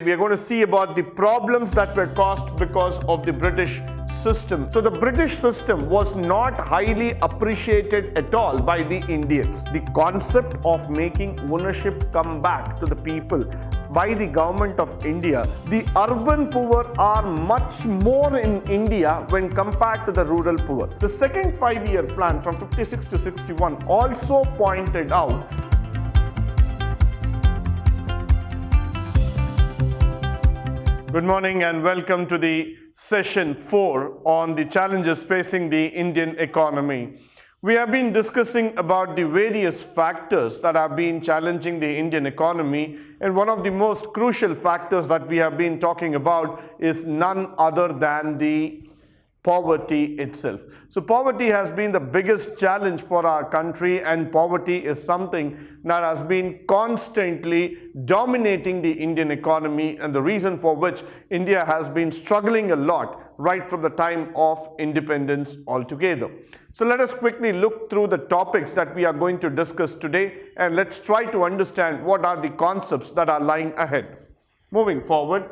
We are going to see about the problems that were caused because of the British system. So the British system was not highly appreciated at all by the Indians. The concept of making ownership come back to the people by the government of India. The urban poor are much more in India when compared to the rural poor. The second 5-year plan from 56 to 61 also pointed out Good morning and welcome to the session 4 on the challenges facing the Indian economy. We have been discussing about the various factors that have been challenging the Indian economy, and one of the most crucial factors that we have been talking about is none other than the poverty itself. So poverty has been the biggest challenge for our country, and poverty is something that has been constantly dominating the Indian economy, and the reason for which India has been struggling a lot right from the time of independence altogether. So let us quickly look through the topics that we are going to discuss today, and let's try to understand what are the concepts that are lying ahead. Moving forward.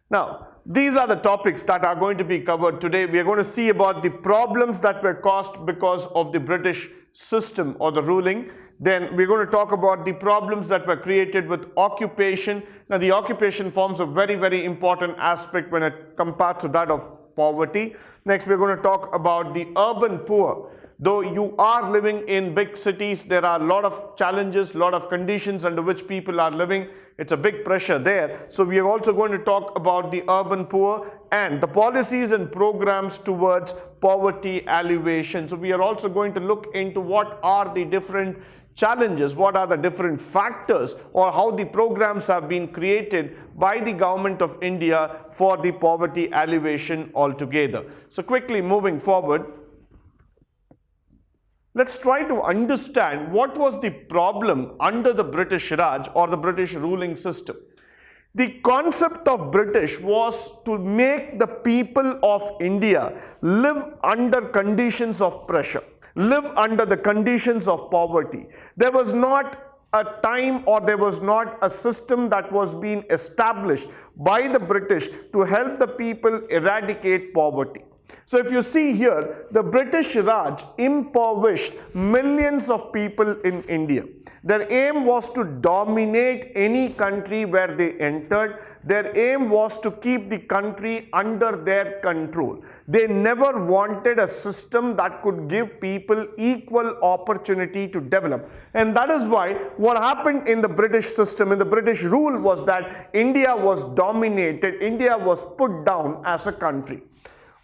Now, these are the topics that are going to be covered today. We are going to see about the problems that were caused because of the British system or the ruling. Then we're going to talk about the problems that were created with occupation. Now, the occupation forms a very, very important aspect when it compared to that of poverty. Next, we're going to talk about the urban poor. Though you are living in big cities, there are a lot of challenges, a lot of conditions under which people are living. It's a big pressure there. So we are also going to talk about the urban poor and the policies and programs towards poverty alleviation. So we are also going to look into what are the different challenges, what are the different factors, or how the programs have been created by the government of India for the poverty alleviation altogether. So quickly moving forward, let's try to understand what was the problem under the British Raj or the British ruling system. The concept of British was to make the people of India live under conditions of pressure, live under the conditions of poverty. There was not a time or there was not a system that was being established by the British to help the people eradicate poverty. So if you see here, the British Raj impoverished millions of people in India. Their aim was to dominate any country where they entered. Their aim was to keep the country under their control. They never wanted a system that could give people equal opportunity to develop. And that is why what happened in the British system, in the British rule, was that India was dominated, India was put down as a country.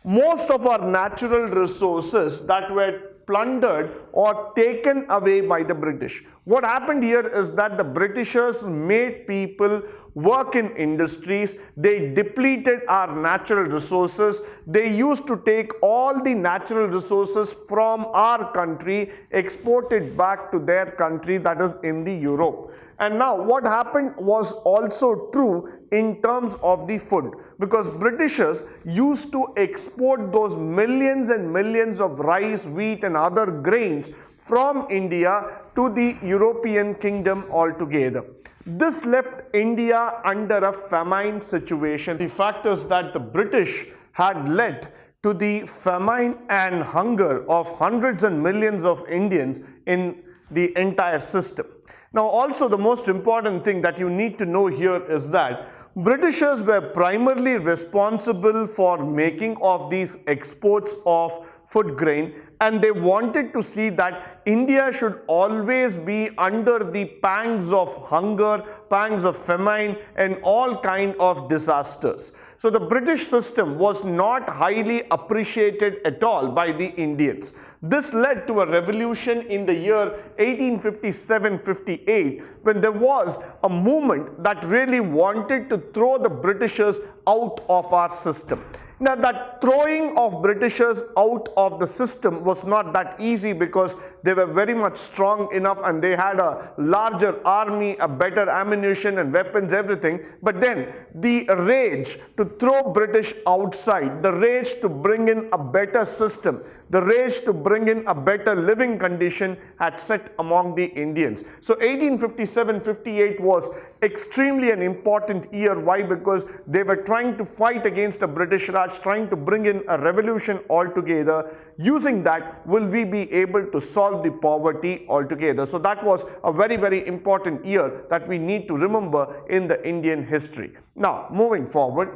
Most of our natural resources that were plundered or taken away by the British. What happened here is that the Britishers made people work in industries. They depleted our natural resources. They used to take all the natural resources from our country, export it back to their country, that is in the Europe. And now what happened was also true in terms of the food, because Britishers used to export those millions and millions of rice, wheat and other grains from India to the European kingdom altogether. This left India under a famine situation. The factors that the British had led to the famine and hunger of hundreds and millions of Indians in the entire system. Now also the most important thing that you need to know here is that Britishers were primarily responsible for making of these exports of food grain, and they wanted to see that India should always be under the pangs of hunger, pangs of famine and all kind of disasters. So the British system was not highly appreciated at all by the Indians. This led to a revolution in the year 1857-58 when there was a movement that really wanted to throw the Britishers out of our system. Now that throwing of Britishers out of the system was not that easy, because they were very much strong enough and they had a larger army, a better ammunition and weapons, everything. But then the rage to throw British outside, the rage to bring in a better system, the rage to bring in a better living condition had set among the Indians. So 1857-58 was extremely an important year. Why? Because they were trying to fight against the British Raj, trying to bring in a revolution altogether. Using that, will we be able to solve the poverty altogether? So that was a very, very important year that we need to remember in the Indian history. Now, moving forward,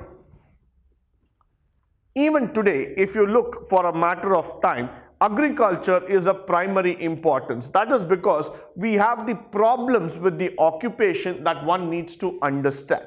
even today, if you look for a matter of time, agriculture is of primary importance. That is because we have the problems with the occupation that one needs to understand.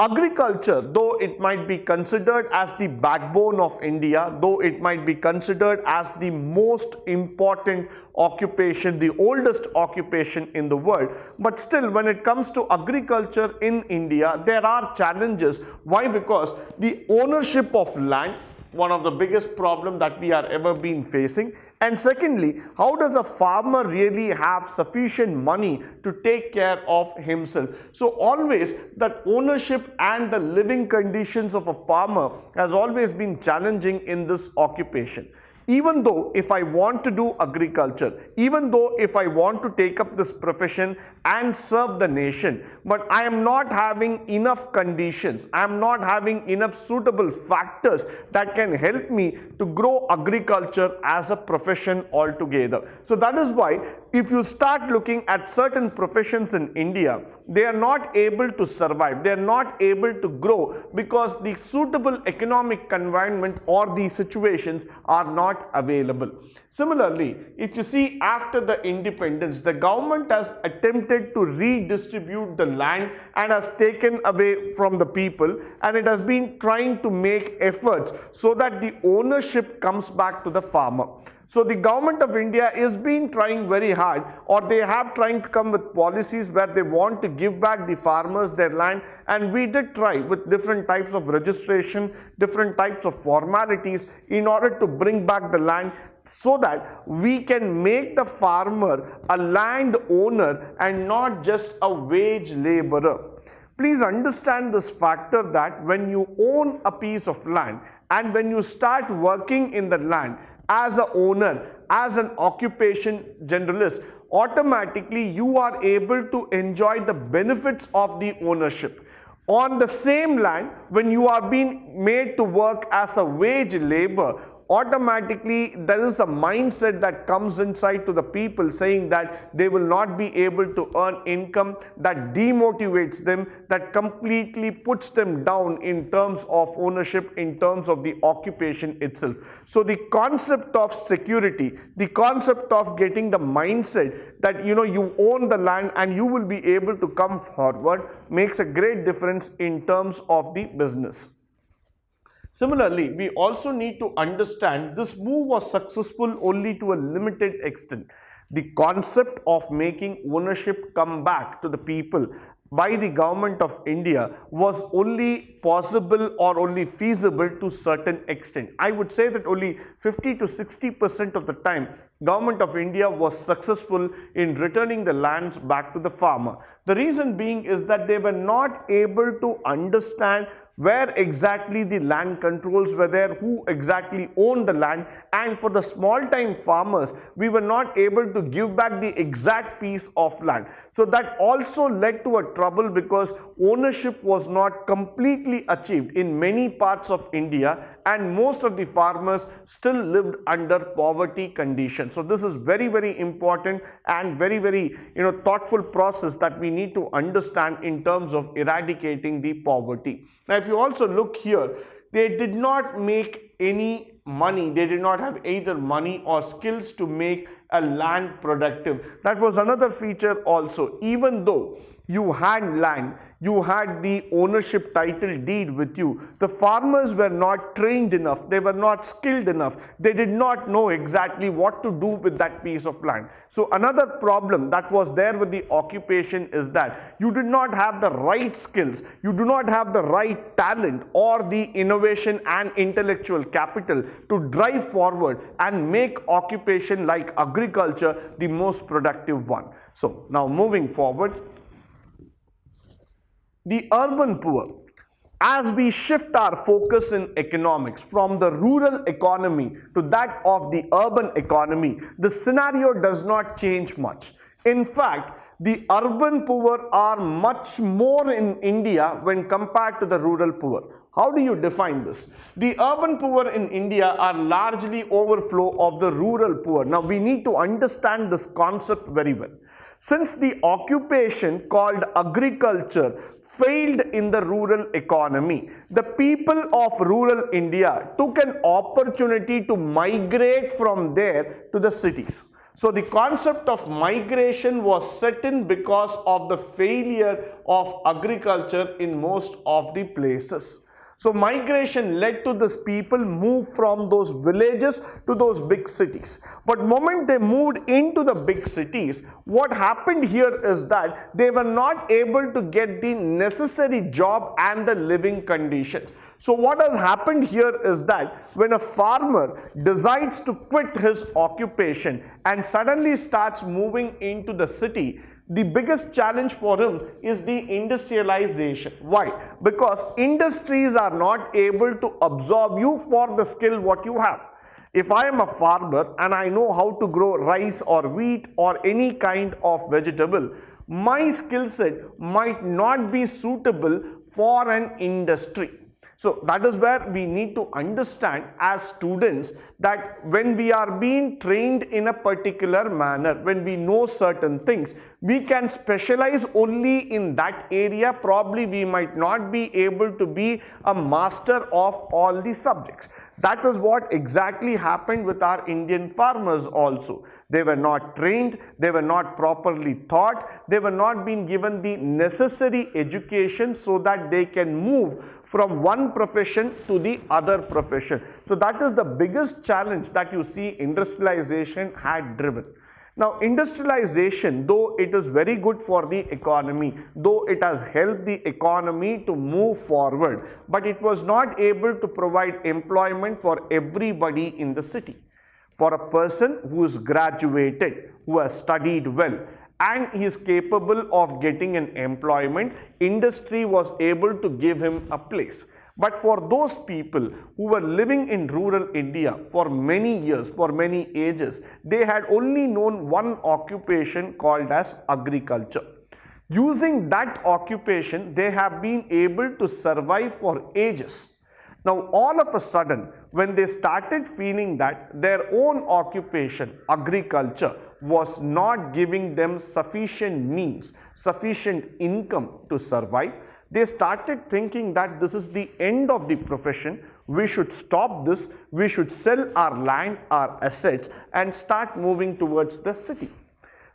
Agriculture, though it might be considered as the backbone of India, though it might be considered as the most important occupation, the oldest occupation in the world, but still when it comes to agriculture in India, there are challenges. Why? Because the ownership of land, one of the biggest problems that we are ever been facing. And secondly, how does a farmer really have sufficient money to take care of himself? So always that ownership and the living conditions of a farmer has always been challenging in this occupation. Even though if I want to do agriculture, even though if I want to take up this profession and serve the nation, but I am not having enough conditions, I am not having enough suitable factors that can help me to grow agriculture as a profession altogether. So that is why if you start looking at certain professions in India, they are not able to survive, they are not able to grow because the suitable economic environment or the situations are not available. Similarly, if you see after the independence, the government has attempted to redistribute the land and has taken away from the people, and it has been trying to make efforts so that the ownership comes back to the farmer. So the government of India is been trying very hard, or they have trying to come with policies where they want to give back the farmers their land, and we did try with different types of registration, different types of formalities in order to bring back the land so that we can make the farmer a land owner and not just a wage laborer. Please understand this factor that when you own a piece of land and when you start working in the land as an owner, as an occupation generalist, automatically you are able to enjoy the benefits of the ownership. On the same land, when you are being made to work as a wage labor, automatically there is a mindset that comes inside to the people saying that they will not be able to earn income, that demotivates them, that completely puts them down in terms of ownership, in terms of the occupation itself. So the concept of security, the concept of getting the mindset that you own the land and you will be able to come forward makes a great difference in terms of the business. Similarly, we also need to understand this move was successful only to a limited extent. The concept of making ownership come back to the people by the government of India was only possible or only feasible to certain extent. I would say that only 50 to 60% of the time government of India was successful in returning the lands back to the farmer. The reason being is that they were not able to understand where exactly the land controls were there, who exactly owned the land, and for the small time farmers, we were not able to give back the exact piece of land. So that also led to a trouble because ownership was not completely achieved in many parts of India, and most of the farmers still lived under poverty conditions. So this is very, very important and very, very thoughtful process that we need to understand in terms of eradicating the poverty. Now, if you also look here, they did not make any money. They did not have either money or skills to make a land productive. That was another feature also. Even though you had land, You had the ownership title deed with you. The farmers were not trained enough. They were not skilled enough. They did not know exactly what to do with that piece of land. So another problem that was there with the occupation is that you did not have the right skills. You do not have the right talent or the innovation and intellectual capital to drive forward and make occupation like agriculture the most productive one. So now moving forward, the urban poor. As we shift our focus in economics from the rural economy to that of the urban economy, the scenario does not change much. In fact, the urban poor are much more in India when compared to the rural poor. How do you define this? The urban poor in India are largely overflow of the rural poor. Now we need to understand this concept very well. Since the occupation called agriculture failed in the rural economy, the people of rural India took an opportunity to migrate from there to the cities. So the concept of migration was set in because of the failure of agriculture in most of the places. So migration led to this people move from those villages to those big cities. But moment they moved into the big cities, what happened here is that they were not able to get the necessary job and the living conditions. So what has happened here is that when a farmer decides to quit his occupation and suddenly starts moving into the city, the biggest challenge for him is the industrialization. Why? Because industries are not able to absorb you for the skill what you have. If I am a farmer and I know how to grow rice or wheat or any kind of vegetable, my skill set might not be suitable for an industry. So that is where we need to understand as students that when we are being trained in a particular manner, when we know certain things, we can specialize only in that area. Probably we might not be able to be a master of all the subjects. That is what exactly happened with our Indian farmers also. They were not trained, they were not properly taught, they were not being given the necessary education so that they can move from one profession to the other profession. So that is the biggest challenge that you see industrialization had driven. Now industrialization, though it is very good for the economy, though it has helped the economy to move forward, but it was not able to provide employment for everybody in the city. For a person who is graduated, who has studied well, and he is capable of getting an employment, industry was able to give him a place. But for those people who were living in rural India for many years, for many ages, they had only known one occupation called as agriculture. Using that occupation, they have been able to survive for ages. Now all of a sudden, when they started feeling that their own occupation, agriculture, was not giving them sufficient means, sufficient income to survive, they started thinking that this is the end of the profession, we should stop this, we should sell our land, our assets, and start moving towards the city.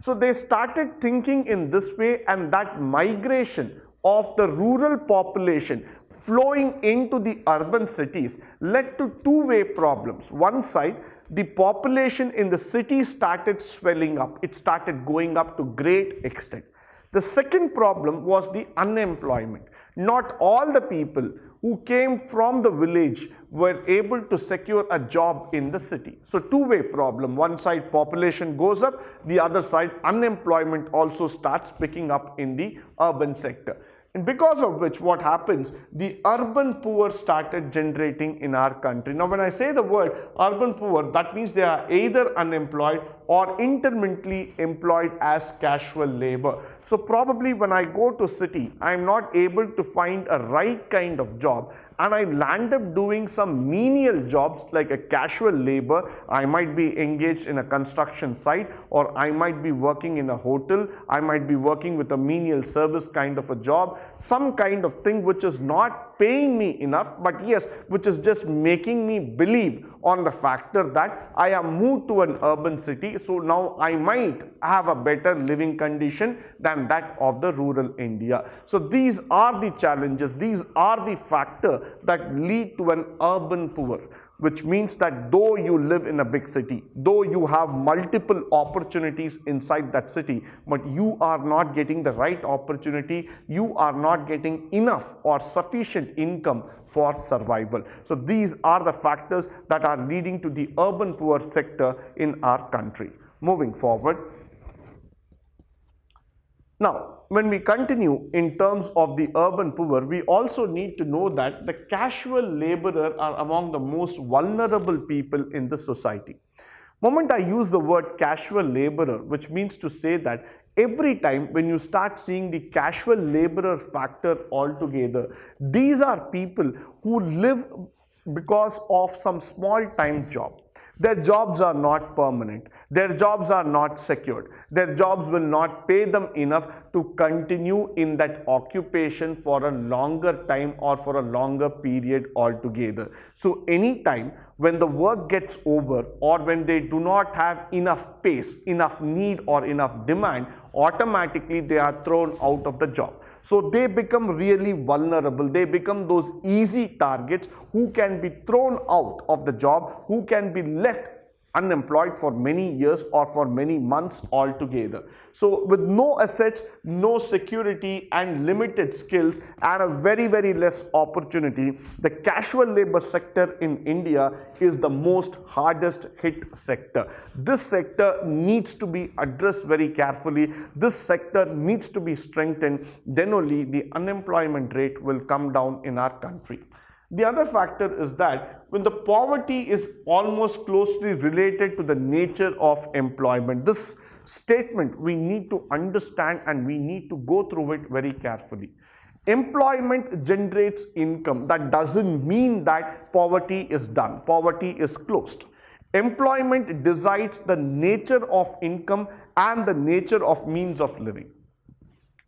So they started thinking in this way, and that migration of the rural population flowing into the urban cities led to two-way problems. One side, the population in the city started swelling up. It started going up to great extent. The second problem was the unemployment. Not all the people who came from the village were able to secure a job in the city. So two-way problem. One side population goes up, the other side unemployment also starts picking up in the urban sector. And because of which what happens, the urban poor started generating in our country. Now when I say the word urban poor, that means they are either unemployed or intermittently employed as casual labor. So probably when I go to city, I am not able to find a right kind of job, and I land up doing some menial jobs like a casual labor. I might be engaged in a construction site, or I might be working in a hotel, I might be working with a menial service kind of a job, some kind of thing which is not paying me enough, but yes, which is just making me believe on the factor that I am moved to an urban city, so now I might have a better living condition than that of the rural India. So these are the challenges, these are the factors that lead to an urban poor, which means that though you live in a big city, though you have multiple opportunities inside that city, but you are not getting the right opportunity, you are not getting enough or sufficient income for survival. So these are the factors that are leading to the urban poor sector in our country. Moving forward. Now, when we continue in terms of the urban poor, we also need to know that the casual laborer are among the most vulnerable people in the society. Moment I use the word casual laborer, which means to say that every time when you start seeing the casual laborer factor altogether, these are people who live because of some small time job. Their jobs are not permanent. Their jobs are not secured. Their jobs will not pay them enough to continue in that occupation for a longer time or for a longer period altogether. So anytime when the work gets over or when they do not have enough pace, enough need or enough demand, automatically they are thrown out of the job. So they become really vulnerable. They become those easy targets who can be thrown out of the job, who can be left unemployed for many years or for many months altogether. So with no assets, no security and limited skills and a very less opportunity, the casual labor sector in India is the most hardest hit sector. This sector needs to be addressed very carefully. This sector needs to be strengthened. Then only the unemployment rate will come down in our country. The other factor is that when the poverty is almost closely related to the nature of employment, this statement we need to understand and we need to go through it very carefully. Employment generates income. That doesn't mean that poverty is done, poverty is closed. Employment decides the nature of income and the nature of means of living.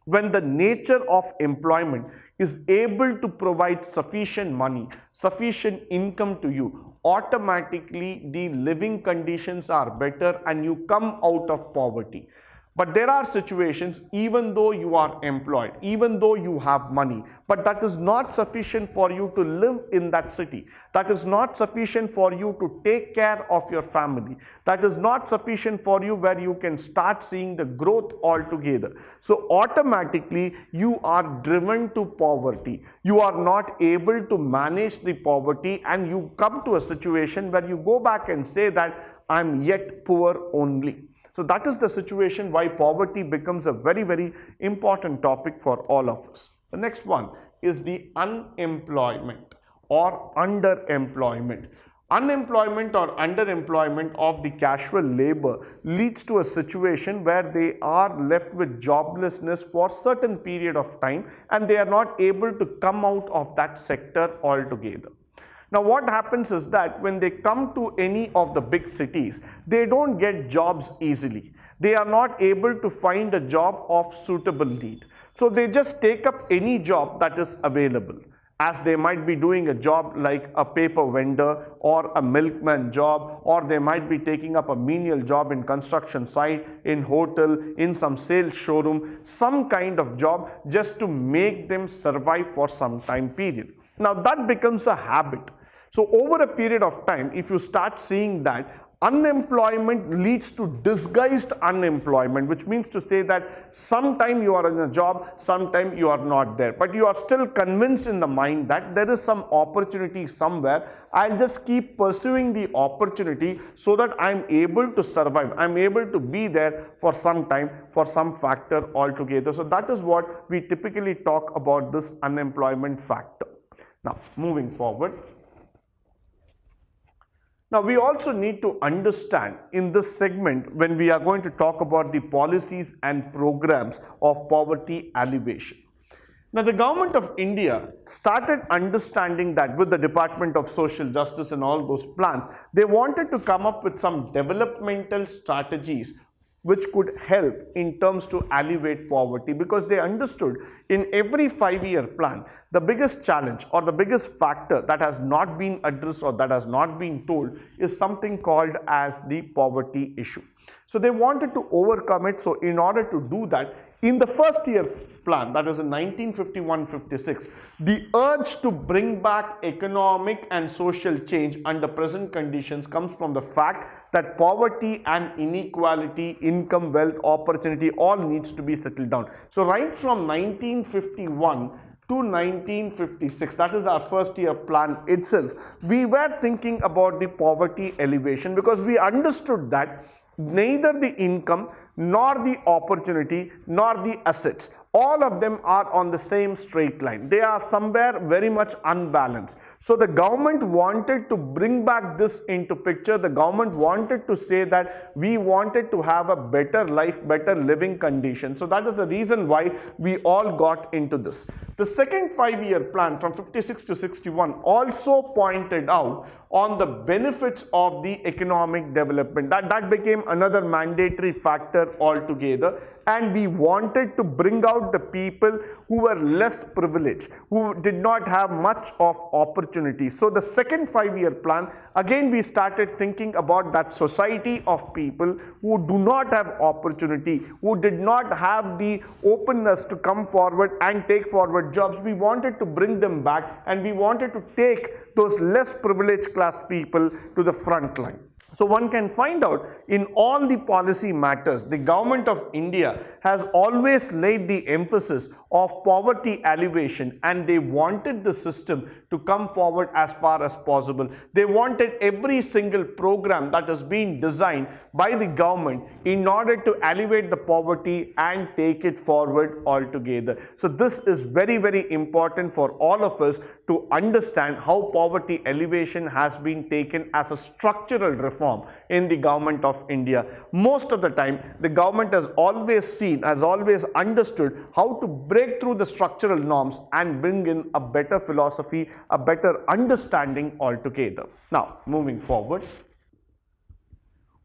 When the nature of employment is able to provide sufficient money, sufficient income to you, automatically the living conditions are better and you come out of poverty. But there are situations, even though you are employed, even though you have money, but that is not sufficient for you to live in that city. That is not sufficient for you to take care of your family. That is not sufficient for you where you can start seeing the growth altogether. So automatically you are driven to poverty. You are not able to manage the poverty and you come to a situation where you go back and say that I'm yet poor only. So that is the situation why poverty becomes a very important topic for all of us. The next one is the unemployment or underemployment. Unemployment or underemployment of the casual labor leads to a situation where they are left with joblessness for a certain period of time and they are not able to come out of that sector altogether. Now what happens is that when they come to any of the big cities, they don't get jobs easily. They are not able to find a job of suitable need. So they just take up any job that is available, as they might be doing a job like a paper vendor or a milkman job, or they might be taking up a menial job in construction site, in hotel, in some sales showroom, some kind of job just to make them survive for some time period. Now that becomes a habit. So over a period of time, if you start seeing that, unemployment leads to disguised unemployment, which means to say that sometime you are in a job, sometime you are not there, but you are still convinced in the mind that there is some opportunity somewhere. I'll just keep pursuing the opportunity so that I'm able to survive, I'm able to be there for some time, for some factor altogether. So that is what we typically talk about, this unemployment factor. Now moving forward. Now we also need to understand in this segment, when we are going to talk about the policies and programs of poverty alleviation. Now the government of India started understanding that with the Department of Social Justice and all those plans, they wanted to come up with some developmental strategies which could help in terms to alleviate poverty, because they understood in every 5-year plan, the biggest challenge or the biggest factor that has not been addressed or that has not been told is something called as the poverty issue. So they wanted to overcome it. So in order to do that, in the first year plan, that is in 1951-56, the urge to bring back economic and social change under present conditions comes from the fact that poverty and inequality, income, wealth, opportunity, all needs to be settled down. So right from 1951 to 1956, that is our first year plan itself, we were thinking about the poverty elevation, because we understood that neither the income nor the opportunity nor the assets, all of them are on the same straight line. They are somewhere very much unbalanced. So the government wanted to bring back this into picture. The government wanted to say that we wanted to have a better life, better living condition. So that is the reason why we all got into this. The second 5-year plan from 56 to 61 also pointed out on the benefits of the economic development. That became another mandatory factor altogether. And we wanted to bring out the people who were less privileged, who did not have much of opportunity. So the second 5-year plan, again we started thinking about that society of people who do not have opportunity, who did not have the openness to come forward and take forward jobs. We wanted to bring them back, and we wanted to take those less privileged class people to the front line. So one can find out in all the policy matters, the government of India has always laid the emphasis of poverty alleviation, and they wanted the system to come forward as far as possible. They wanted every single program that is being designed by the government in order to alleviate the poverty and take it forward altogether. So this is very, very important for all of us to understand how poverty alleviation has been taken as a structural reform in the government of India. Most of the time, the government has always seen, has always understood how to break through the structural norms and bring in a better philosophy, a better understanding altogether. Now, moving forward,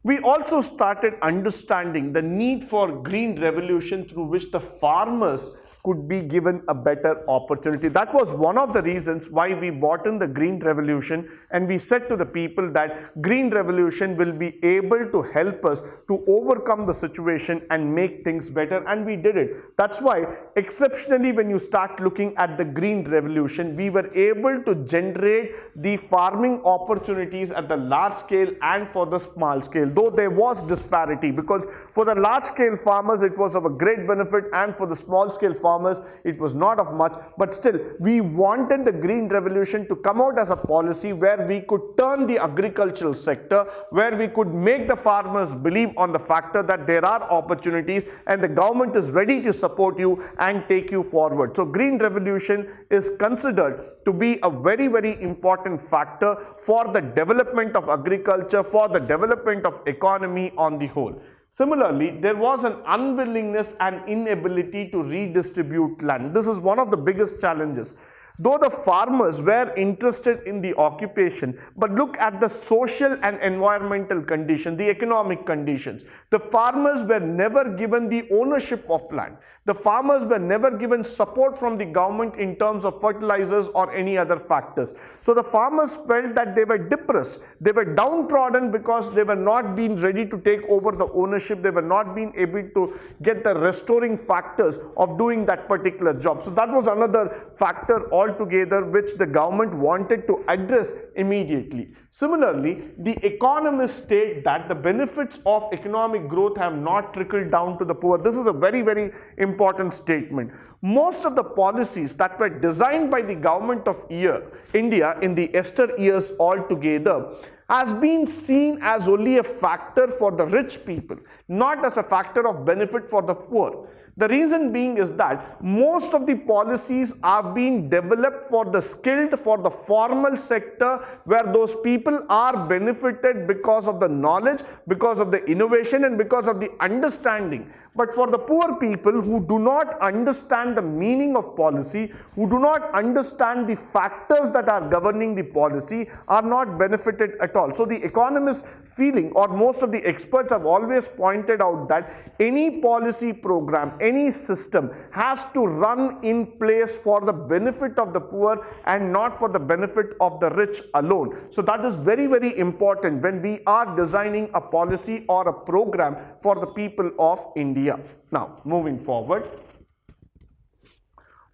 we also started understanding the need for green revolution through which the farmers could be given a better opportunity. That was one of the reasons why we brought in the green revolution, and we said to the people that green revolution will be able to help us to overcome the situation and make things better, and we did it. That's why exceptionally when you start looking at the green revolution, we were able to generate the farming opportunities at the large scale and for the small scale, though there was disparity, because for the large scale farmers it was of a great benefit, and for the small scale farmers it was not of much. But still, we wanted the green revolution to come out as a policy where we could turn the agricultural sector, where we could make the farmers believe on the factor that there are opportunities and the government is ready to support you and take you forward. So green revolution is considered to be a very, very important factor for the development of agriculture, for the development of economy on the whole. Similarly, there was an unwillingness and inability to redistribute land. This is one of the biggest challenges. Though the farmers were interested in the occupation, but look at the social and environmental conditions, the economic conditions. The farmers were never given the ownership of land. The farmers were never given support from the government in terms of fertilizers or any other factors. So the farmers felt that they were depressed. They were downtrodden because they were not being ready to take over the ownership. They were not being able to get the restoring factors of doing that particular job. So that was another factor altogether which the government wanted to address immediately. Similarly, the economists state that the benefits of economic growth have not trickled down to the poor. This is a very, very important statement. Most of the policies that were designed by the government of India in the Esther years altogether has been seen as only a factor for the rich people, not as a factor of benefit for the poor. The reason being is that most of the policies are being developed for the skilled, for the formal sector, where those people are benefited because of the knowledge, because of the innovation, and because of the understanding. But for the poor people who do not understand the meaning of policy, who do not understand the factors that are governing the policy, are not benefited at all. So the economists feeling, or most of the experts have always pointed out that any policy program, any system has to run in place for the benefit of the poor and not for the benefit of the rich alone. So that is very, very important when we are designing a policy or a program for the people of India. Now, moving forward.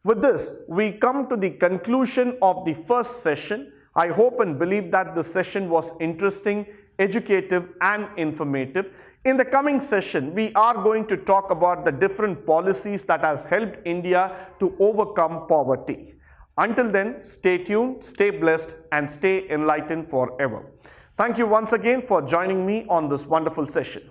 With this, we come to the conclusion of the first session. I hope and believe that the session was interesting, educative and informative. In the coming session, we are going to talk about the different policies that has helped India to overcome poverty. Until then, stay tuned, stay blessed and stay enlightened forever. Thank you once again for joining me on this wonderful session.